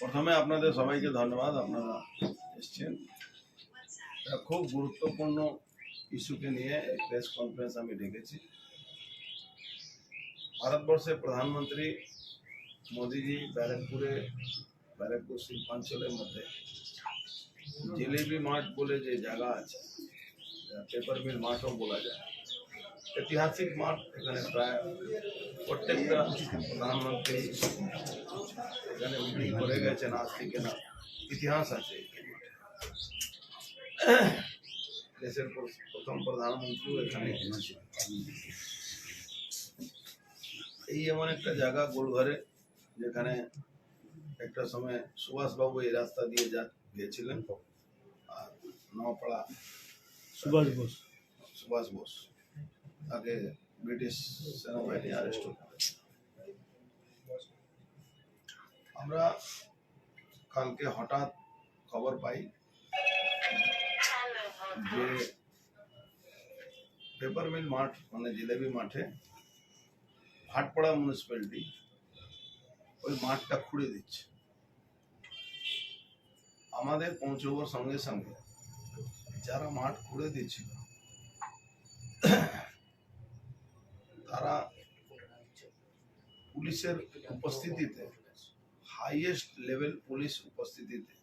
প্রথমে আপনাদের সবাইকে ধন্যবাদ, আপনারা এসেছেন। খুব গুরুত্বপূর্ণ ইস্যুকে নিয়ে প্রেস কনফারেন্স আমি ডেকেছি। ভারতবর্ষের প্রধানমন্ত্রী মোদিজি ব্যারাকপুর শিল্পাঞ্চলের মধ্যে জিলেবি মাঠ বলে যে জায়গা আছে, পেপার মিল মাঠও বলা যায়, ঐতিহাসিক মাঠ। এখানে প্রায় প্রত্যেকটা প্রধানমন্ত্রী এখানে মিটিং করে গেছেন আজ থেকে না, ইতিহাস আছে এই মাঠে। দেশের প্রথম প্রধানমন্ত্রীও এখানে এসেছিলেন। এই এমন একটা জায়গা গোলঘরে, যেখানে একটা সময় সুভাষবাবু এই রাস্তা দিয়ে গিয়েছিলেন, আর নওপাড়া সুভাষ বোস তাকে ব্রিটিশ সেনাবাহিনী অ্যারেস্ট করে। আমরা কালকে হঠাৎ খবর পাই যে পেপার মিল মাঠ মানে জিলেবি মাঠে ভাটপাড়া মিউনিসিপ্যালিটি ওই মাঠটা খুঁড়ে দিচ্ছে। আমাদের পৌঁছবার সঙ্গে সঙ্গে যারা মাঠ খুঁড়ে দিচ্ছিল তারা পুলিশের উপস্থিতিতে, হাইয়েস্ট লেভেল পুলিশ উপস্থিতিতে,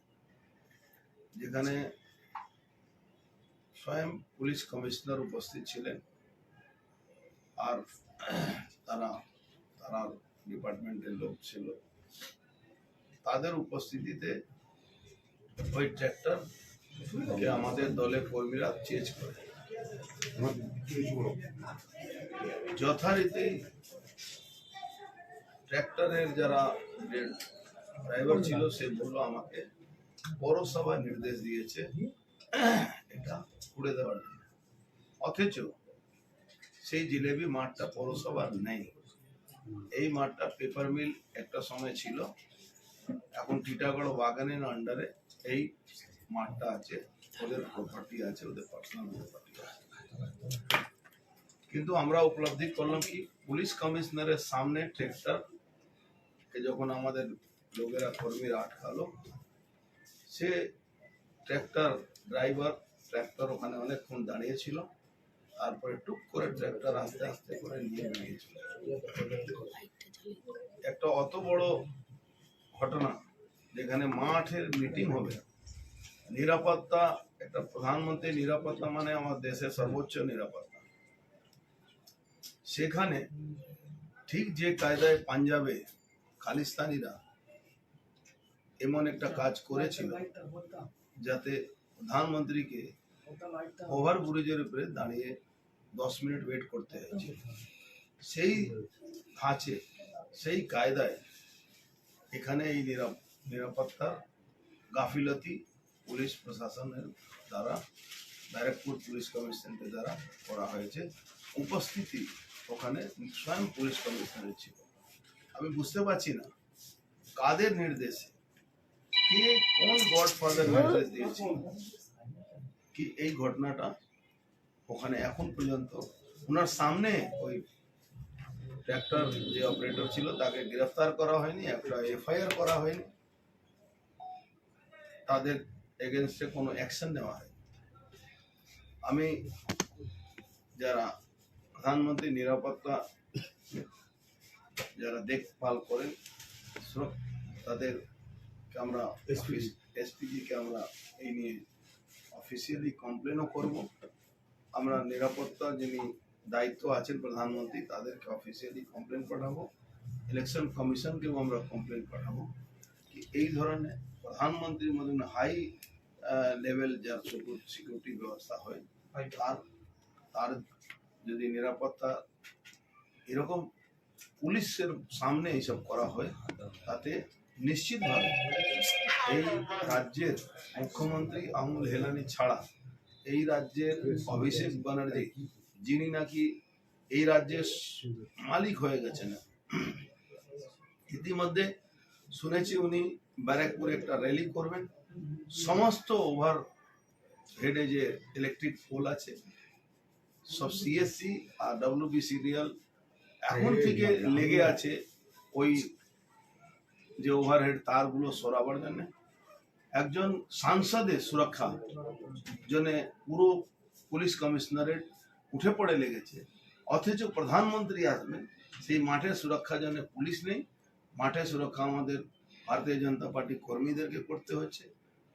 যেখানে স্বয়ং পুলিশ কমিশনার উপস্থিত ছিলেন, আর তারা ডিপার্টমেন্টের লোক ছিল, তাদের উপস্থিতিতে ওই ট্র্যাক্টরকে আমাদের দলের কর্মীরা চেঞ্জ করে যথারীতি। ট্র্যাক্টরের যারা ড্রাইভার ছিল সে বললো আমাকে পৌরসভা নির্দেশ দিয়েছে এটা খুঁড়ে দেওয়ার জন্য, অথচ সেই জিলেবি মাঠটা পৌরসভার নেই। এই মাঠটা পেপার মিল একটা সময় ছিল, এখন টিটাগড় বাগানের আন্ডারে এই মাঠটা আছে, ওদের প্রপার্টি আছে, ওদের পার্সোনাল প্রপার্টি আছে। কিন্তু আমরা উপলব্ধি করলাম কি, পুলিশ কমিশনারের সামনে ট্র্যাক্টরকে যখন আমাদের লোকেরা কর্মীরা আটকালো, সে ট্র্যাক্টর ওখানে অনেকক্ষণ দাঁড়িয়েছিল, তারপরে টুক করে ট্র্যাক্টর আস্তে আস্তে করে নিয়ে বেরিয়েছিল। একটা অত বড় ঘটনা, যেখানে মাঠের মিটিং হবে, নিরাপত্তা, একটা প্রধানমন্ত্রী নিরাপত্তা মানে আমার দেশের সর্বোচ্চ নিরাপত্তা, সেখানে ঠিক যে কায়দায় পাঞ্জাবে খালিস্তানিরা এমন একটা কাজ করেছিল যাতে প্রধানমন্ত্রীকে ওভারব্রিজের উপরে দাঁড়িয়ে 10 মিনিট ওয়েট করতে হয়েছে, সেই ধাঁচে সেই কায়দায় এখানে এই নিরাপত্তার গাফিলতি পুলিশ প্রশাসনের দ্বারা, ব্যারাকপুর পুলিশ কমিশনারের দ্বারা করা হয়েছে। উপস্থিতি ওখানে স্বয়ং পুলিশ কমিশনারের ছিল। আমি বুঝতে পারছি না কাদের নির্দেশে, কে কোন গডফাদার নির্দেশ দিয়েছে কি এই ঘটনাটা ওখানে এখন পর্যন্ত ওনার সামনে ওই ট্র্যাক্টর যে অপারেটর ছিল তাকে গ্রেফতার করা হয়নি, একটা এফআইআর করা হয়নি, তাদের এগেনস্টে কোনো অ্যাকশন নেওয়া হয়নি। আমি যারা প্রধানমন্ত্রী নিরাপত্তা যারা দেখভাল করেন তাদেরকে আমরা এসপিজিকে আমরা এই নিয়ে অফিসিয়ালি কমপ্লেনও করব। আমরা নিরাপত্তা যিনি দায়িত্ব আছেন প্রধানমন্ত্রী, তাদেরকে অফিসিয়ালি কমপ্লেন পাঠাবো, ইলেকশন কমিশনকেও আমরা কমপ্লেন পাঠাবো কি এই ধরনের প্রধানমন্ত্রীর মতন হাই লেভেল যার সিকিউরিটি ব্যবস্থা হয়, তার যদি নিরাপত্তা এরকম পুলিশের সামনে এইসব করা হয়, তাতে নিশ্চিতভাবে এই রাজ্যের মুখ্যমন্ত্রী আমুল হেলানি ছাড়া এই রাজ্যের অভিষেক ব্যানার্জি, যিনি নাকি এই রাজ্যের মালিক হয়ে গেছেন, ইতিমধ্যে শুনেছি উনি ব্যারাকপুরে একটা র্যালি করবেন। সমস্ত ওভার হেডে যে ইলেকট্রিক পোল আছে সব সিএসসি আর ডব্লিউবিসিডিএল এখন থেকে লেগে আছে ওই যে ওভারহেড তারগুলো সরাবার জন্য, একজন সাংসদের সুরক্ষা জন্য পুরো পুলিশ কমিশনারেট উঠে পড়ে লেগেছে, অথচ প্রধানমন্ত্রী আসবেন সেই মাঠের সুরক্ষার জন্য পুলিশ নেই। মাঠের সুরক্ষা আমাদের ভারতীয় জনতা পার্টি কর্মীদেরকে করতে হচ্ছে।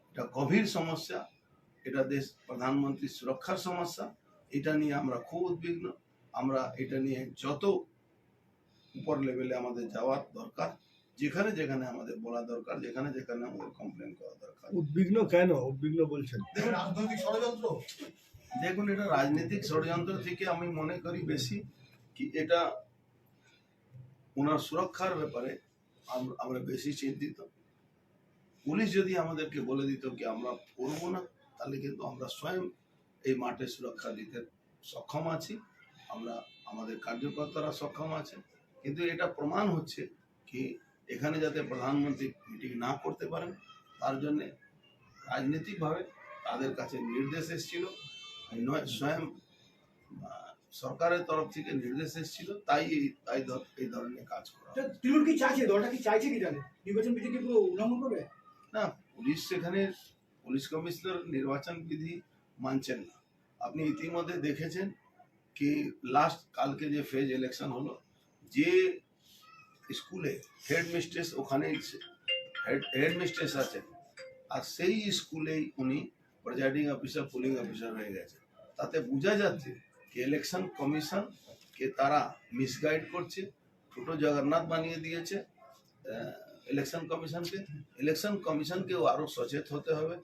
এটা গভীর সমস্যা, এটা দেশ প্রধানমন্ত্রীর সুরক্ষার সমস্যা। এটা নিয়ে আমরা খুব উদ্বিগ্ন। আমরা এটা নিয়ে যত উপর লেভেলে আমাদের যাওয়ার দরকার, যেখানে যেখানে আমাদের বলা দরকার, যেখানে যেখানে আমাদের কমপ্লেন করা দরকার। উদ্বিগ্ন কেন উদ্বিগ্ন বলছেন? রাজনৈতিক ষড়যন্ত্র। দেখুন, এটা রাজনৈতিক ষড়যন্ত্র থেকে আমি মনে করি বেশি কি এটা ওনার সুরক্ষার ব্যাপারে আমরা বেশি চিন্তিত। পুলিশ যদি আমাদেরকে বলে দিত কি আমরা করবো না, তাহলে কিন্তু আমরা স্বয়ং এই মাঠে সুরক্ষা দিতে সক্ষম আছি, আমরা আমাদের কার্যকর্তারা সক্ষম আছে। কিন্তু এটা প্রমাণ হচ্ছে কি এখানে যাতে প্রধানমন্ত্রী মিটিং না করতে পারেন, তার জন্যে রাজনৈতিকভাবে তাদের কাছে নির্দেশ এসেছিল, স্বয়ং সরকারের তরফ থেকে নির্দেশ এসেছিল, তাই এই ধরনের কাজ করা। তৃণমূল কি চাইছে, দলটা কি চাইছে কি জানে নির্বাচন বিধিকে পুরো উল্লঙ্ঘন করবে? না, পুলিশ সেখানে পুলিশ কমিশনার নির্বাচন বিধি মানছেন না। আপনি ইতিমধ্যে দেখেছেন কি লাস্ট কালকে যে ফেজ ইলেকশন হলো, যে স্কুলে হেডমিস্ট্রেস ওখানে হেডমিস্ট্রেস আছেন, আর সেই স্কুলেই উনি প্রিজাইডিং অফিসার পুলিং অফিসার হয়ে গেছে। তাতে বোঝা যাচ্ছে কি ইলেকশন কমিশন কে তারা মিসগাইড করছে, ছোট জগন্নাথ বানিয়ে দিয়েছে ইলেকশন কমিশনকে। ইলেকশন কমিশনকেও আরো সচেত হতে হবে।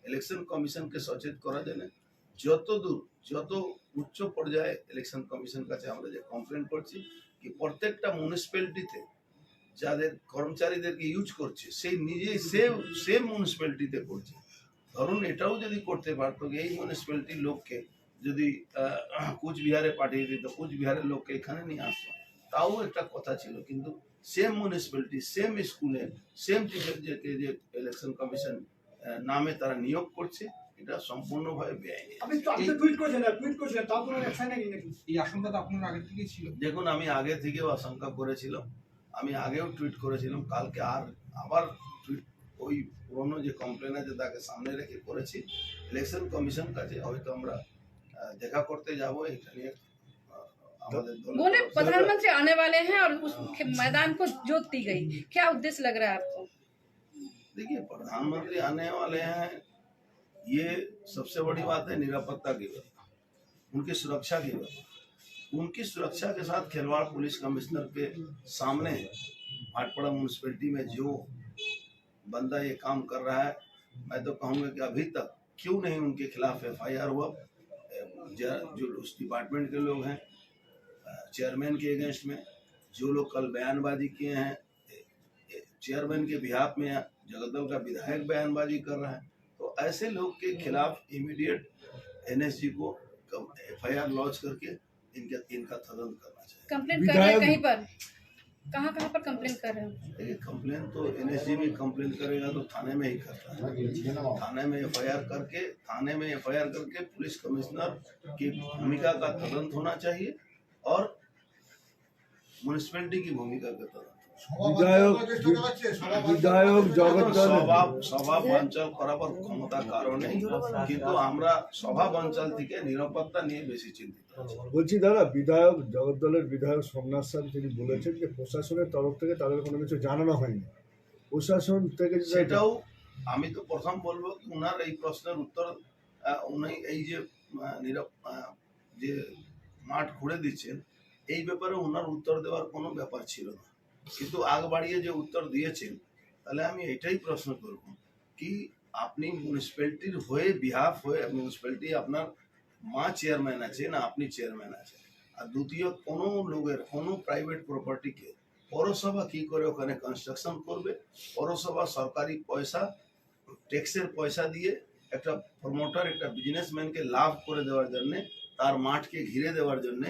ইলেকশন কমিশনকে সচেত করার জন্য যত উচ্চ পর্যায়ে ইলেকশন কমিশন কাছে আমরা যে কমপ্লেন করছি কি প্রত্যেকটা মিউনিসিপ্যালিটিতে যাদের কর্মচারীদেরকে ইউজ করছে সেই নিজেই সেম মিউনিসিপ্যালিটিতে করছে। ধরুন এটাও যদি করতে পারতো, এই মিউনিসিপ্যালিটির লোককে যদি কুচবিহারে পাঠিয়ে দিত, কুচবিহারের লোককে এখানে নিয়ে আসতো, তাও একটা কথা ছিল। কিন্তু সেম মিউনিসিপ্যালিটি সেম স্কুলে সেম টিচারদেরকে যে ইলেকশন কমিশন নামে তারা নিয়োগ করছে, এটা সম্পূর্ণভাবে বেআইনি। আপনি তো টুইট করেছিলেন তাও কোনো অ্যাকশন নেই নাকি? এই আশঙ্কা তো আপনার আগে থেকেই ছিল। দেখুন, আমি আগে থেকেও আশঙ্কা করেছিলাম, আমি আগেও টুইট করেছিলাম, কালকে আবার টুইট ওই পুরনো যে কমপ্লেন আছে তাকে সামনে রেখে করেছি। ইলেকশন কমিশন কাছে হয়তো আমরা দেখা করতে যাব এটা নিয়ে। बोले प्रधानमंत्री आने वाले हैं और उस मैदान को जोत दी गई, क्या उद्देश्य लग रहा है आपको? देखिए, प्रधानमंत्री आने वाले हैं, ये सबसे बड़ी बात है निरापत्ता की बात, उनकी सुरक्षा की बात। उनकी सुरक्षा के साथ खिलवाड़ पुलिस कमिश्नर के सामने भाटपाड़ा म्यूनसिपैलिटी में जो बंदा ये काम कर रहा है, मैं तो कहूँगा कि अभी तक क्यों नहीं उनके खिलाफ FIR हुआ। जो उस डिपार्टमेंट के लोग हैं, चेयरमैन के अगेंस्ट में जो लोग कल बयानबाजी किए हैं, चेयरमैन के बिहाफ में जगदल का विधायक बयानबाजी कर रहा है, तो ऐसे लोग के खिलाफ इमीडिएट NSG को FIR लॉन्च करके इनका तदंत करना चाहिए। कंप्लेंट कर रहे हैं कहीं पर, कहाँ पर कंप्लेंट कर रहे हैं? देखिए, कंप्लेन तो NSG भी कंप्लेन करेगा तो थाने में ही करता है। थाने में FIR करके पुलिस कमिश्नर की भूमिका का तदंत होना चाहिए और म्यूनिसिपैलिटी की भूमिका का तदंत। বিধায়ক জগদ্দল সভা বানচাল করার ক্ষমতা কারো নেই, কিন্তু আমরা সভা বানচাল থেকে নিরাপত্তা নিয়ে বেশি চিন্তিত আছি। বলছি দাদা, বিধায়ক জগদ্দলের বিধায়ক সোমনাথ সান তিনি বলেছেন যে প্রশাসনের তরফ থেকে তাদের কোনো কিছু জানানো হয়নি। প্রশাসন থেকে সেটাও আমি তো প্রথম বলবো কি ওনার এই প্রশ্নের উত্তর, উনি এই যে যে মাঠ ঘুরে দিচ্ছেন এই ব্যাপারে ওনার উত্তর দেওয়ার কোনো ব্যাপার ছিল না, কিন্তু আগ বাড়িয়ে যে উত্তর দিয়েছেন, তাহলে আমি এটাই প্রশ্ন করব কি আপনি মিউনিসিপ্যালিটির হয়ে বিহাফ হয়ে, মিউনিসিপ্যালিটি আপনার মা চেয়ারম্যান আছে না আপনি চেয়ারম্যান আছে, আর দ্বিতীয় কোনো লোকের কোনো প্রাইভেট প্রপার্টিকে পৌরসভা কি করে ওখানে কনস্ট্রাকশন করবে? পৌরসভা সরকারি পয়সা ট্যাক্সের পয়সা দিয়ে একটা প্রমোটার একটা বিজনেসম্যানকে লাভ করে দেওয়ার জন্য, তার মাঠকে ঘিরে দেওয়ার জন্য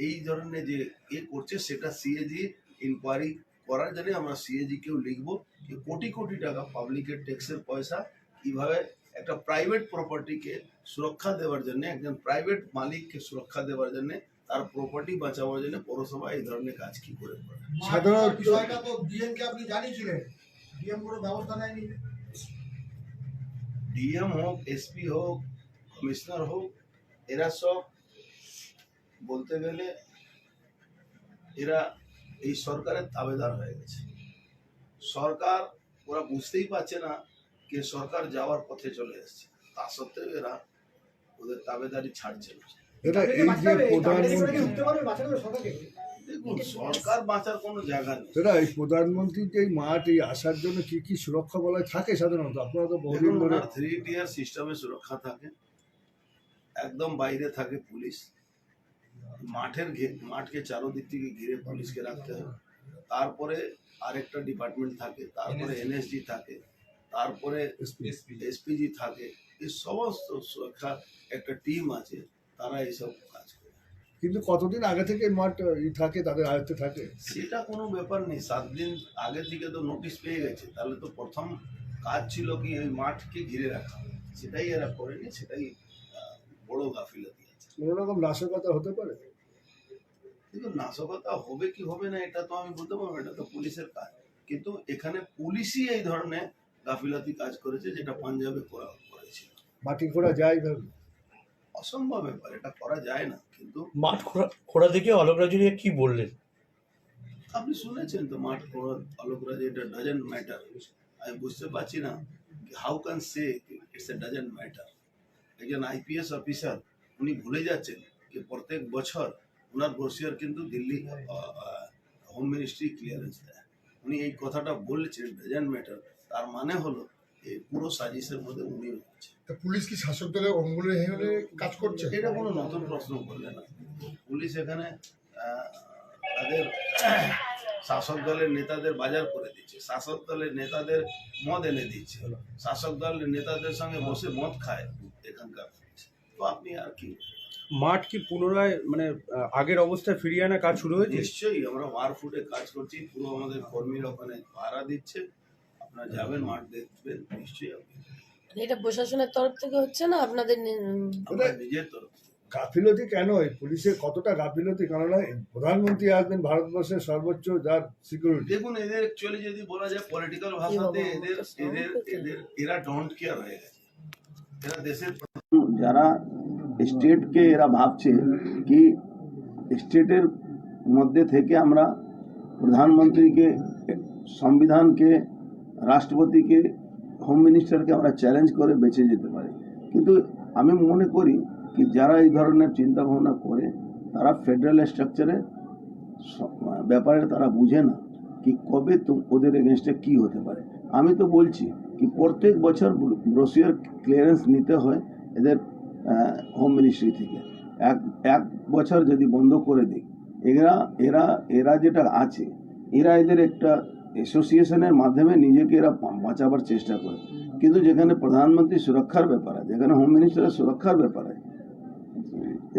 এই ধরনের যে করছে, সেটা CAG ইনকোয়ারি করার জন্য আমরা CAG কেও লিখবো যে কোটি কোটি টাকা পাবলিকের ট্যাক্সের পয়সা কিভাবে একটা প্রাইভেট প্রপার্টিকে সুরক্ষা দেওয়ার জন্য, একজন প্রাইভেট মালিককে সুরক্ষা দেওয়ার জন্য, তার প্রপার্টি বাঁচাবার জন্য পৌরসভা এই ধরনের কাজ কি করে করে। সাধারণ বিষয়টা তো DN কে আপনি জানিয়েছিলেন, ডিএম কোনো ব্যবস্থা নেয়নি। ডিএম হোক, এসপি হোক, কমিশনার হোক, এরা সব বলতে গেলে এরা এই সরকারের তাবেদার হয়ে গেছে। সরকার ওরা বুঝতেই পারছে না যে সরকার যাওয়ার পথে চলে এসেছে, তা সত্ত্বেও এরা ওদের তাবেদারি ছাড়ছে না। এটা এই যে প্রধানমন্ত্রী, উঠতে পারবে, বাঁচাতে পারবে সরকারকে। দেখুন, সরকার বাঁচার কোনো জায়গা নেই। এটা এই প্রধানমন্ত্রীর যে এই মাঠ এই আসার জন্য কি কি সুরক্ষা বলয় থাকে সাধারণত? আপনারা তো বহুদিন দেখুন, ধরে ওনার 3 টিয়ার সিস্টেমে সুরক্ষা থাকে, একদম বাইরে থাকে পুলিশ, মাঠকে চারোদিক থেকে ঘিরে পুলিশকে রাখতে হবে, তারপরে আরেকটা ডিপার্টমেন্ট থাকে, তারপরে এনএসজি থাকে, তারপরে এসপিজি থাকে, এই সমস্ত সুরক্ষা একটা টিম আছে, তারা এইসব কাজ করে। কিন্তু কতদিন আগে থেকে এই মাঠ থাকে, তাদের আয়ত্তে থাকে? সেটা কোনো ব্যাপার নেই, 7 দিন আগে থেকে তো নোটিশ পেয়ে গেছে, তাহলে তো প্রথম কাজ ছিল কি ওই মাঠকে ঘিরে রাখা, সেটাই এরা করেনি, সেটাই বড় গাফিলতি আছে। কোনো রকম নাশকতা হতে পারে? কিন্তু নাশকতা হবে কি হবে না এটা তো আমি বলতে পারবো, এটা তো পুলিশের কাজ, কিন্তু এখানে পুলিশই এই ধরনের গাফিলতি কাজ করেছে, যেটা পাঞ্জাবে করেছিল। মাটি খোঁড়া যায় ভাবে? অসম্ভব ব্যাপার, এটা করা যায় না। কিন্তু মাঠ খোঁড়া দেখে অলোক রাজুরিয়া কি বললেন? আপনি শুনেছেন তো, মাঠ খোঁড়া আলোকরা যে এটা ডাজেন্ট ম্যাটার। আমি বুঝতে পারছি না how can say it's a doesn't matter. একজন আইপিএস অফিসার উনি ভুলে যাচ্ছেন যে প্রত্যেক বছর ওনার ব্রোশিয়ার কিন্তু দিল্লি হোম মিনিস্ট্রি ক্লিয়ারেন্স দেয়। উনি এই কথাটা বলেছেন ডাজেন্ট ম্যাটার, তার মানে হলো এই পুরো সাজিশের মধ্যে উনি রয়েছে। পুলিশ কি শাসক দলের অঙ্গুলে হয়ে কাজ করছে? এটা কোনো নতুন প্রশ্ন করলে না। পুলিশ এখানে তাদের শাসক দলের নেতাদের বাজার করে দিচ্ছে, শাসক দলের নেতাদের মদ এনে দিচ্ছে, শাসক দলের নেতাদের সঙ্গে বসে মদ খায় এখানকার পুলিশ। তো আপনি আর কি, মাঠ কি পুনরায় মানে আগের অবস্থায় ফিরিয়ে আনা কাজ শুরু হয়েছে? নিশ্চয়ই আমরা ওয়ারফুটে কাজ করছি, পুরো আমাদের কর্মীরা ওখানে ভাড়া দিচ্ছে, আপনারা যাবেন মাঠ দেখবেন, নিশ্চয়ই আপনি। এটা প্রশাসনের তরফ থেকে হচ্ছে না আপনাদের আমরা নিজের তরফ থেকে। গাফিলতি কেন? এই পুলিশের কতটা গাফিলতি? কেননা প্রধানমন্ত্রী আসবেন, ভারতবর্ষের সর্বোচ্চ যার সিকিউরিটি। দেখুন, এদের অ্যাকচুয়ালি যদি বলা যায় পলিটিক্যাল ভাষাতে, এরা ডোন্ট কেয়ার হয়ে গেছে। এরা দেশের যারা স্টেটকে এরা ভাবছে কি স্টেটের মধ্যে থেকে আমরা প্রধানমন্ত্রীকে, সংবিধানকে, রাষ্ট্রপতিকে, হোম মিনিস্টারকে আমরা চ্যালেঞ্জ করে বেঁচে যেতে পারি। কিন্তু আমি মনে করি কি যারা এই ধরনের চিন্তা ভাবনা করে তারা ফেডারেল স্ট্রাকচারে ব্যাপারে তারা বুঝে না কি কবে তো ওদের এগেনস্টে কী হতে পারে। আমি তো বলছি কি প্রত্যেক বছর ব্রোশিয়ার ক্লিয়ারেন্স নিতে হয় এদের হোম মিনিস্ট্রি থেকে। এক বছর যদি বন্ধ করে দিই, এরা যেটা আছে, এদের একটা অ্যাসোসিয়েশনের মাধ্যমে নিজেকে এরা বাঁচাবার চেষ্টা করে। কিন্তু যেখানে প্রধানমন্ত্রী সুরক্ষার ব্যাপার আছে, যেখানে হোম মিনিস্টারের সুরক্ষার ব্যাপার আছে,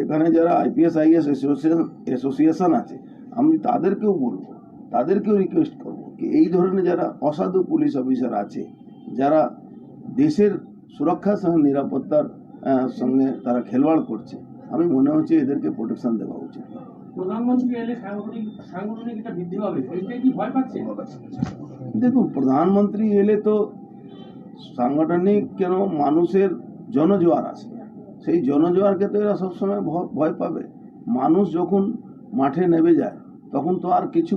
এখানে যারা আইপিএস আইএস অ্যাসোসিয়েশন আছে, আমি তাদেরকেও বলবো, তাদেরকেও রিকোয়েস্ট করবো কি এই ধরনের যারা অসাধু পুলিশ অফিসার আছে, যারা দেশের সুরক্ষার সঙ্গে নিরাপত্তার সঙ্গে তারা খেলবাড় করছে, আমি মনে হচ্ছে এদেরকে প্রোটেকশন দেওয়া উচিত। প্রধানমন্ত্রী এলে সাংগঠনিক একটা বৃদ্ধি হবে, এইটা কি ভয় পাচ্ছে? দেখুন, প্রধানমন্ত্রী এলে তো সাংগঠনিক কেন, মানুষের জনজোয়ার আসে, সেই জনজোয়ারকে তো এরা সবসময় ভয় পাবে। মানুষ যখন মাঠে নেমে যায় তখন তো আর কিছু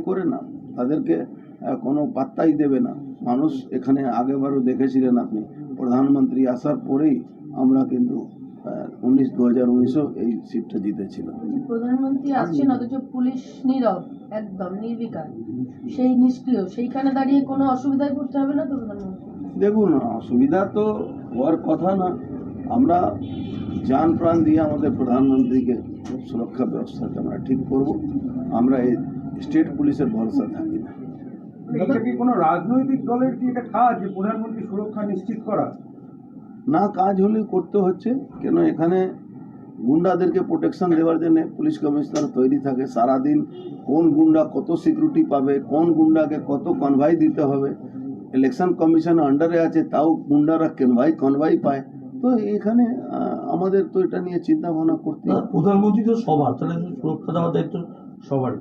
করে না, তাদেরকে কোনো পাত্তাই দেবে না মানুষ। এখানে আগেবারও দেখেছিলেন আপনি, প্রধানমন্ত্রী আসার পরেই আমরা কিন্তু 2019 এই সিটটা জিতেছিলাম। প্রধানমন্ত্রী আসছেন অথচ পুলিশ নীরব, একদম নির্বিকার, সেই নিষ্ক্রিয়, সেইখানে দাঁড়িয়ে কোনো অসুবিধায় পড়তে হবে না তো প্রধানমন্ত্রী? দেখুন, অসুবিধা তো হওয়ার কথা না। আমরা জান প্রাণ দিয়ে আমাদের প্রধানমন্ত্রীকে সুরক্ষা ব্যবস্থাকে আমরা ঠিক করব। আমরা এই স্টেট পুলিশের ভরসা থাকি না। এটা কি কোনো রাজনৈতিক দলের কি এটা কাজ যে প্রধানমন্ত্রী সুরক্ষা নিশ্চিত করা? না, কাজ হলেই করতে হচ্ছে কেন, এখানে গুন্ডাদেরকে প্রোটেকশন দেওয়ার জন্য পুলিশ কমিশনার তৈরি থাকে। সারাদিন কোন গুন্ডা কত সিকিউরিটি পাবে, কোন গুন্ডাকে কত কনভয় দিতে হবে, ইলেকশন কমিশন আন্ডারে আছে, তাও গুন্ডারা কনভয় পায়। তো এখানে আমাদের তো এটা নিয়ে চিন্তা ভাবনা করতে হবে। প্রধানমন্ত্রী তো সবার, তাহলে সুরক্ষা দেওয়ার দায়িত্ব সবার।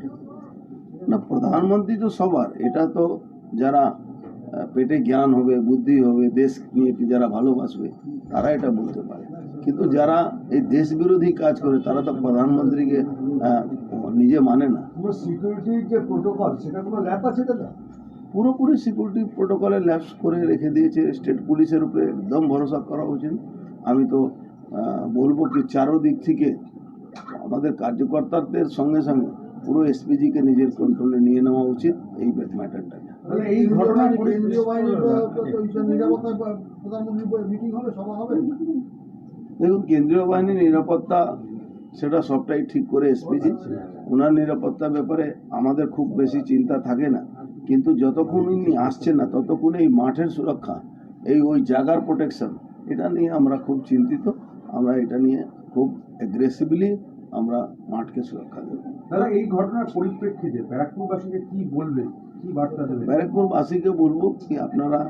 না, প্রধানমন্ত্রী তো সবার, এটা তো যারা পেটে জ্ঞান হবে, বুদ্ধি হবে, দেশ নিয়ে যারা ভালোবাসবে তারা এটা বলতে পারে। কিন্তু যারা এই দেশ বিরোধী কাজ করে তারা তো প্রধানমন্ত্রীকে নিজে মানে না। পুরো সিকিউরিটির যে প্রোটোকল সেটা কোনো ল্যাব আছে দাদা? পুরোপুরি সিকিউরিটি প্রোটোকলে ল্যাপস করে রেখে দিয়েছে। স্টেট পুলিশের উপরে একদম ভরসা করা উচিত। আমি তো বলবো কি চারোদিক থেকে আমাদের কার্যকর্তাদের সঙ্গে সঙ্গে পুরো এসপিজিকে নিজের কন্ট্রোলে নিয়ে নেওয়া উচিত এই ম্যাটারটাকে। মানে এই ঘটনায় কেন্দ্রীয় বাহিনীর নিরাপত্তা প্রধানমন্ত্রী মিটিং হবে, সভা হবে। দেখুন, কেন্দ্রীয় বাহিনীর নিরাপত্তা সেটা সবটাই ঠিক করে এসপিজি। ওনার নিরাপত্তার ব্যাপারে আমাদের খুব বেশি চিন্তা থাকে না, কিন্তু যতক্ষণ উনি আসছেন না ততক্ষণ এই মাঠের সুরক্ষা, ওই জায়গার প্রোটেকশন, এটা নিয়ে আমরা খুব চিন্তিত। আমরা এটা নিয়ে খুব অ্যাগ্রেসিভলি আমরা মাঠকে সুরক্ষা দেব। দাদা, এই ঘটনার পরিপ্রেক্ষিতে ব্যারাকপুরবাসীকে কি বলবেন, কি বার্তা দেবেন? ব্যারাকপুরবাসীকে বলবো কি আপনারা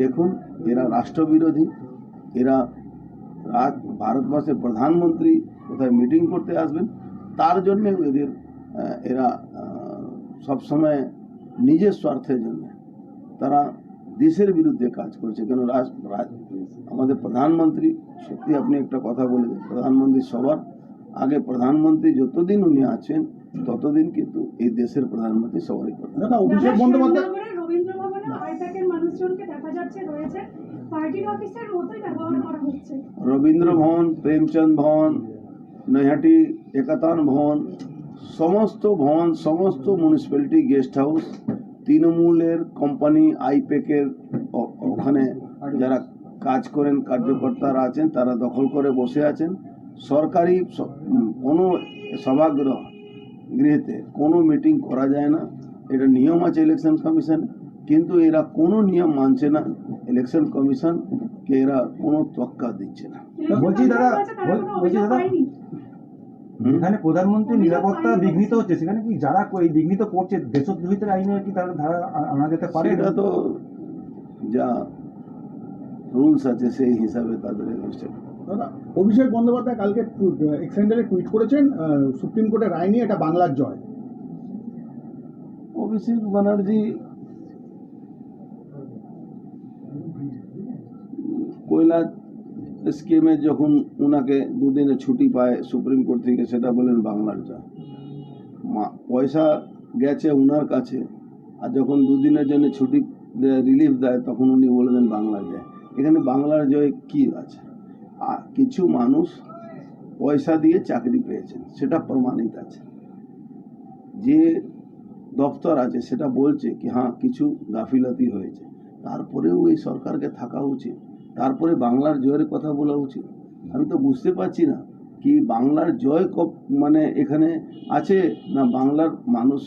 দেখুন, এরা রাষ্ট্রবিরোধী, এরা ভারতবর্ষের প্রধানমন্ত্রী কোথায় মিটিং করতে আসবেন তার জন্য এরা সবসময় নিজের স্বার্থের জন্য তারা দেশের বিরুদ্ধে কাজ করছে। কেন আমাদের প্রধানমন্ত্রী, সত্যি আপনি একটা কথা বলেছেন, প্রধানমন্ত্রী সবার আগে, প্রধানমন্ত্রী যতদিন উনি আছেন ততদিন কিন্তু এই দেশের প্রধানমন্ত্রী সবারই প্রধান। দাদা, অভিষেক বন্দ্যোপাধ্যায় রবীন্দ্র ভবনে আইপ্যাকের মানুষজনকে দেখা যাচ্ছে রয়েছে পার্টির অফিসের মতোই ব্যবহার করা হচ্ছে। রবীন্দ্র ভবন, প্রেমচন্দ ভবন, নৈহাটি একাতান ভবন, সমস্ত ভবন, সমস্ত মিউনিসিপ্যালিটি গেস্ট হাউস, তৃণমূলের কোম্পানি আইপ্যাকের ওখানে যারা কাজ করেন কার্যকর্তারা আছেন তারা দখল করে বসে আছেন। সরকারি কোনো সভাগৃহেতে কোনো মিটিং করা যায় না, এটা নিয়ম আছে ইলেকশন কমিশন, কিন্তু এরা কোনো নিয়ম মানছে না। ইলেকশন কমিশনকে এরা কোনো তক্কা দিচ্ছে না। বলছি দাদা, এখানে প্রধানমন্ত্রীর নিরাপত্তা বিঘ্নিত হচ্ছে, সেখানে কি যারা এই বিঘ্নিত করছে দেশদ্রোহিতার আইনে কি তারা ধারা আনা যেতে পারে? এটা তো যা রুলস আছে সেই হিসাবে তাদের দাদা, অভিষেক বন্দ্যোপাধ্যায় কালকে এক্সেন্ডারে টুইট করেছেন সুপ্রিম কোর্টের রায় নিয়ে এটা বাংলার জয়। অভিষেক ব্যানার্জি কয়লা স্কিমে যখন ওনাকে দুদিনে ছুটি পায় সুপ্রিম কোর্ট থেকে, সেটা বলেন বাংলার জয়। পয়সা গেছে ওনার কাছে, আর যখন দুদিনের জন্য ছুটি রিলিফ দেয় তখন উনি বলে দেন বাংলার জয়। এখানে বাংলার জয় কি আছে? আর কিছু মানুষ পয়সা দিয়ে চাকরি পেয়েছেন, সেটা প্রমাণিত আছে। যে দপ্তর আছে সেটা বলছে কি হ্যাঁ কিছু গাফিলতি হয়েছে, তারপরেও এই সরকারকে থাকা উচিত, তারপরে বাংলার জয়ের কথা বলা উচিত। আমি তো বুঝতে পারছি না কি বাংলার জয় মানে এখানে আছে না, বাংলার মানুষ,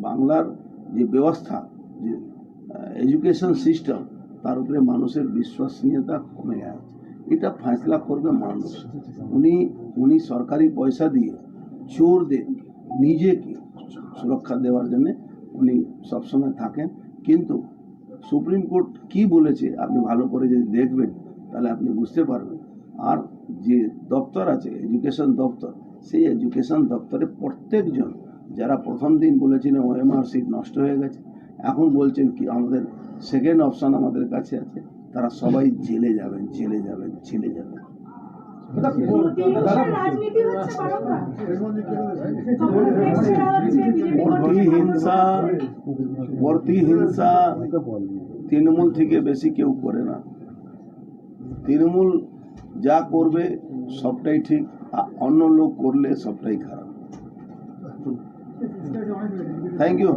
বাংলার যে ব্যবস্থা, যে এডুকেশন সিস্টেম, তার উপরে মানুষের বিশ্বসনীয়তা কমে গেছে। এটা ফয়সলা করবে মানুষ। উনি সরকারি পয়সা দিয়ে চোরদের নিজেকে সুরক্ষা দেওয়ার জন্য উনি সবসময় থাকেন। কিন্তু সুপ্রিম কোর্ট কি বলেছে আপনি ভালো করে যদি দেখবেন তাহলে আপনি বুঝতে পারবেন। আর যে দপ্তর আছে এডুকেশন দপ্তর, সেই এডুকেশন দপ্তরে প্রত্যেকজন যারা প্রথম দিন বলেছিলেন ওএমআর সিট নষ্ট হয়ে গেছে, এখন বলছেন কি আমাদের সেকেন্ড অপশন আমাদের কাছে আছে, তারা সবাই জেলে যাবেন, জেলে যাবেন, জেলে যাবেন। হিংসা তৃণমূল থেকে বেশি কেউ করে না। তৃণমূল যা করবে সবটাই ঠিক, অন্য লোক করলে সবটাই খারাপ। Thank you.